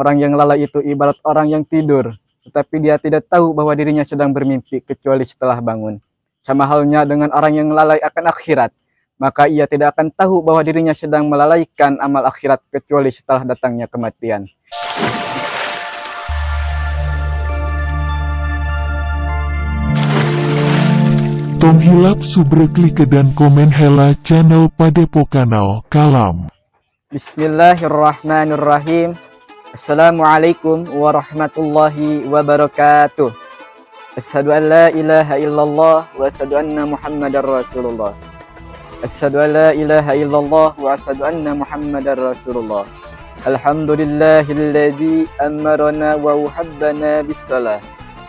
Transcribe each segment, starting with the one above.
Orang yang lalai itu ibarat orang yang tidur, tetapi dia tidak tahu bahwa dirinya sedang bermimpi kecuali setelah bangun. Sama halnya dengan orang yang lalai akan akhirat, maka ia tidak akan tahu bahwa dirinya sedang melalaikan amal akhirat kecuali setelah datangnya kematian. Tong hilap subreklike dan komen hela channel Padepokanal Kalam. Bismillahirrahmanirrahim. Assalamualaikum warahmatullahi wabarakatuh. Asyhadu an la ilaha illallah wa asyhadu anna Muhammadar Rasulullah. Asyhadu an la ilaha illallah wa asyhadu anna Muhammadar Rasulullah. Alhamdulillahilladzi amarana wa uhabbana bis-salah.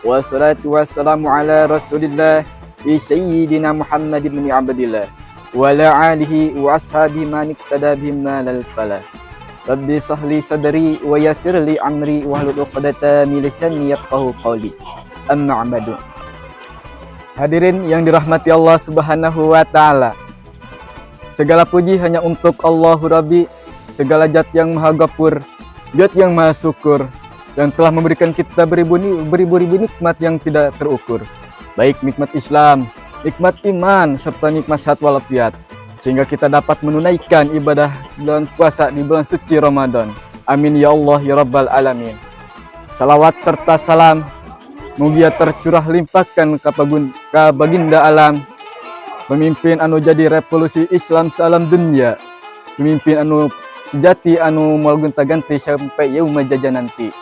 Wassalatu wassalamu ala Rasulillah bi sayyidina Muhammad bin Abdillah wa ala alihi wa ashabi man iktada bihim nalal falah. Rabbi sahli sadri wa yassir li amri wahlul 'uqdatam min lisani yafqahu qawli. Amma ba'du. Hadirin yang dirahmati Allah Subhanahu wa taala. Segala puji hanya untuk Allahu Rabbi, segala zat yang Maha Ghafur, zat yang Maha Syukur, yang telah memberikan kita beribu-ribu nikmat yang tidak terukur. Baik nikmat Islam, nikmat iman, serta nikmat sehat walafiat, sehingga kita dapat menunaikan ibadah bulan puasa di bulan suci Ramadan. Amin ya Allah ya Rabbal Alamin. Salawat serta salam mugia tercurah limpahkan ka baginda alam, pemimpin anu jadi revolusi Islam salam dunia, pemimpin anu sejati anu moal gonta-ganti sampai yaumul jajah nanti.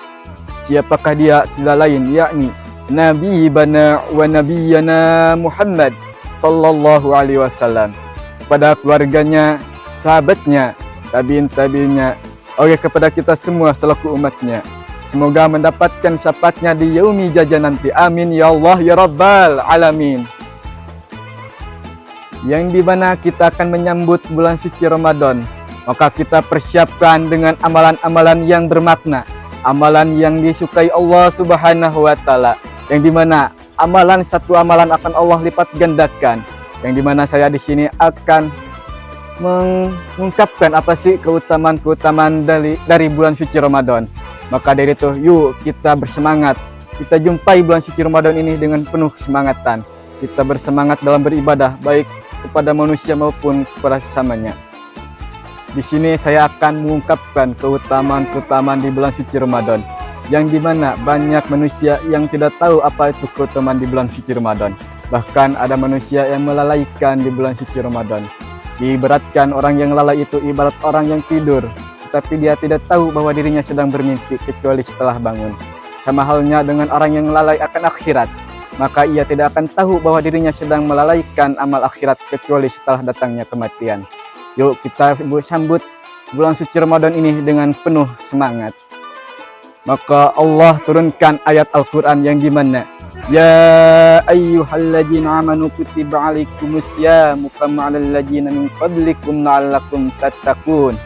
Siapakah dia? Tidak lain yakni Nabi bana wa nabiyana Muhammad sallallahu alaihi wasallam, kepada keluarganya, sahabatnya, tabiin-tabiinnya, oke kepada kita semua selaku umatnya. Semoga mendapatkan syafaatnya di yaumi jajah nanti. Amin ya Allah ya Rabbal Alamin. Yang dimana kita akan menyambut bulan suci Ramadan, maka kita persiapkan dengan amalan-amalan yang bermakna, amalan yang disukai Allah Subhanahu wa taala, yang dimana satu amalan akan Allah lipat gandakan, yang dimana saya di sini akan mengungkapkan apa sih keutamaan-keutamaan dari bulan suci Ramadan. Maka dari itu, yuk kita bersemangat. Kita jumpai bulan suci Ramadan ini dengan penuh kesemangatan. Kita bersemangat dalam beribadah, baik kepada manusia maupun kepada sesamanya. Di sini saya akan mengungkapkan keutamaan-keutamaan di bulan suci Ramadan, yang dimana banyak manusia yang tidak tahu apa itu keutamaan di bulan suci Ramadan. Bahkan ada manusia yang melalaikan di bulan suci Ramadan. Diibaratkan orang yang lalai itu ibarat orang yang tidur, tapi dia tidak tahu bahwa dirinya sedang bermimpi kecuali setelah bangun. Sama halnya dengan orang yang lalai akan akhirat, maka ia tidak akan tahu bahwa dirinya sedang melalaikan amal akhirat kecuali setelah datangnya kematian. Yuk kita sambut bulan suci Ramadan ini dengan penuh semangat. Maka Allah turunkan ayat Al-Quran yang dimana ya ayyuhalladzina amanu kutiba alaikumusyamu kama 'alal ladzina min qablikum la'allakum tattaqun.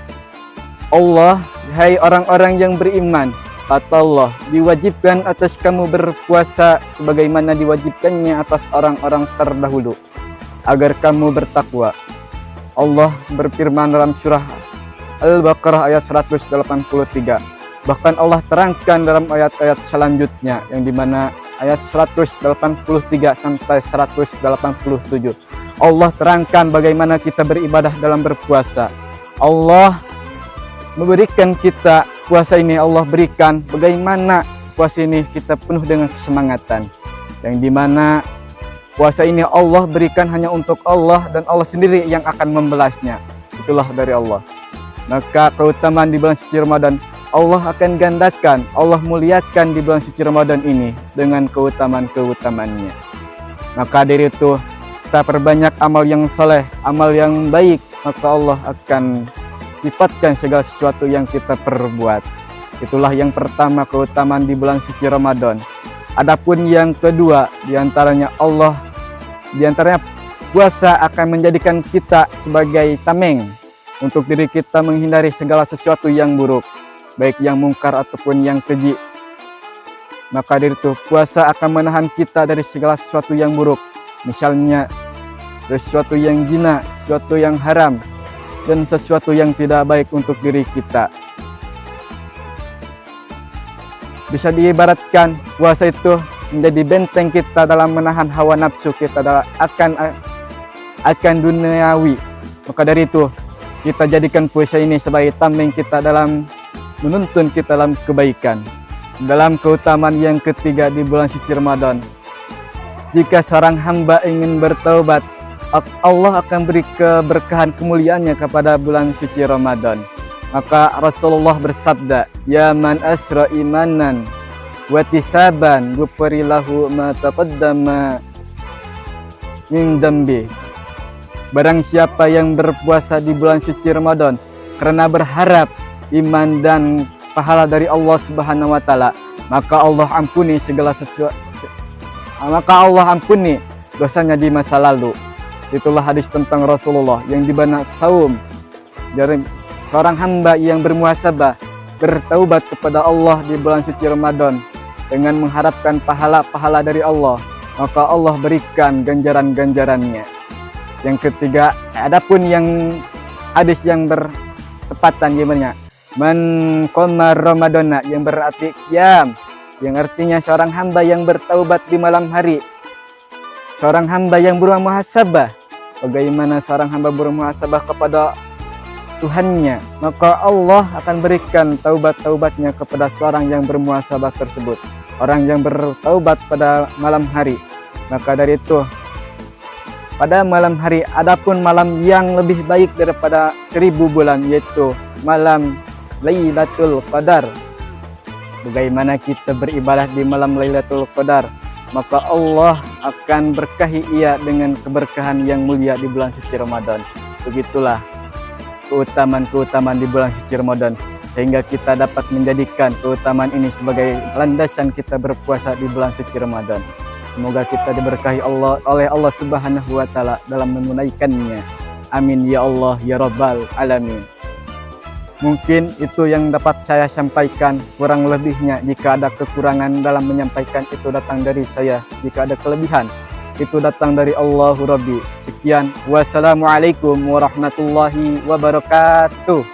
Allah, hai orang-orang yang beriman, kata Allah, diwajibkan atas kamu berpuasa sebagaimana diwajibkannya atas orang-orang terdahulu, agar kamu bertakwa. Allah berfirman dalam surah Al-Baqarah ayat 183. Bahkan Allah terangkan dalam ayat-ayat selanjutnya, yang dimana ayat 183 sampai 187. Allah terangkan bagaimana kita beribadah dalam berpuasa. Allah memberikan kita puasa ini, Allah berikan bagaimana puasa ini kita penuh dengan kesemangatan, yang dimana puasa ini Allah berikan hanya untuk Allah dan Allah sendiri yang akan membalasnya. Itulah dari Allah. Maka keutamaan di bulan suci Ramadan Allah akan gandakan, Allah muliakan di bulan suci Ramadan ini dengan keutamaan-keutamaannya. Maka dari itu kita perbanyak amal yang saleh, amal yang baik, maka Allah akan lipatkan segala sesuatu yang kita perbuat. Itulah yang pertama keutamaan di bulan suci Ramadan. Adapun yang kedua, diantaranya puasa akan menjadikan kita sebagai tameng untuk diri kita menghindari segala sesuatu yang buruk, baik yang mungkar ataupun yang keji. Maka dari itu puasa akan menahan kita dari segala sesuatu yang buruk, misalnya sesuatu yang zina, sesuatu yang haram, dan sesuatu yang tidak baik untuk diri kita. Bisa diibaratkan puasa itu menjadi benteng kita dalam menahan hawa nafsu kita akan duniawi. Maka dari itu kita jadikan puasa ini sebagai tameng kita dalam menuntun kita dalam kebaikan. Dalam keutamaan yang ketiga di bulan suci Ramadan, jika seorang hamba ingin bertaubat, Allah akan beri keberkahan kemuliaannya kepada bulan suci Ramadan. Maka Rasulullah bersabda, "Ya man asra imanan wa tisaban ghufrilahu ma taqaddama min dambi." Barang siapa yang berpuasa di bulan suci Ramadan karena berharap iman dan pahala dari Allah Subhanahu wa taala, maka Allah ampuni dosanya di masa lalu. Itulah hadis tentang Rasulullah yang dibana saum dari seorang hamba yang bermuhasabah, bertaubat kepada Allah di bulan suci Ramadan dengan mengharapkan pahala-pahala dari Allah, maka Allah berikan ganjaran-ganjarannya. Yang ketiga, adapun yang hadis yang bertepatan gimana? Man qama Ramadana, yang berarti qiyam, yang artinya seorang hamba yang bertaubat di malam hari. Seorang hamba yang bermuhasabah. Bagaimana seorang hamba bermuhasabah kepada Tuhannya, maka Allah akan berikan taubat-taubatnya kepada seorang yang bermuhasabah tersebut. Orang yang bertaubat pada malam hari. Maka dari itu, pada malam hari, adapun malam yang lebih baik daripada 1000 bulan, yaitu malam Lailatul Qadar. Bagaimana kita beribadah di malam Lailatul Qadar, maka Allah akan berkahi ia dengan keberkahan yang mulia di bulan suci Ramadan. Begitulah keutamaan-keutamaan di bulan suci Ramadan, sehingga kita dapat menjadikan keutamaan ini sebagai landasan kita berpuasa di bulan suci Ramadan. Semoga kita diberkahi oleh Allah Subhanahu wa taala dalam menunaikannya. Amin ya Allah ya Rabbal alamin. Mungkin itu yang dapat saya sampaikan. Kurang lebihnya, jika ada kekurangan dalam menyampaikan, itu datang dari saya. Jika ada kelebihan, itu datang dari Allahu Rabbi. Sekian, wassalamualaikum warahmatullahi wabarakatuh.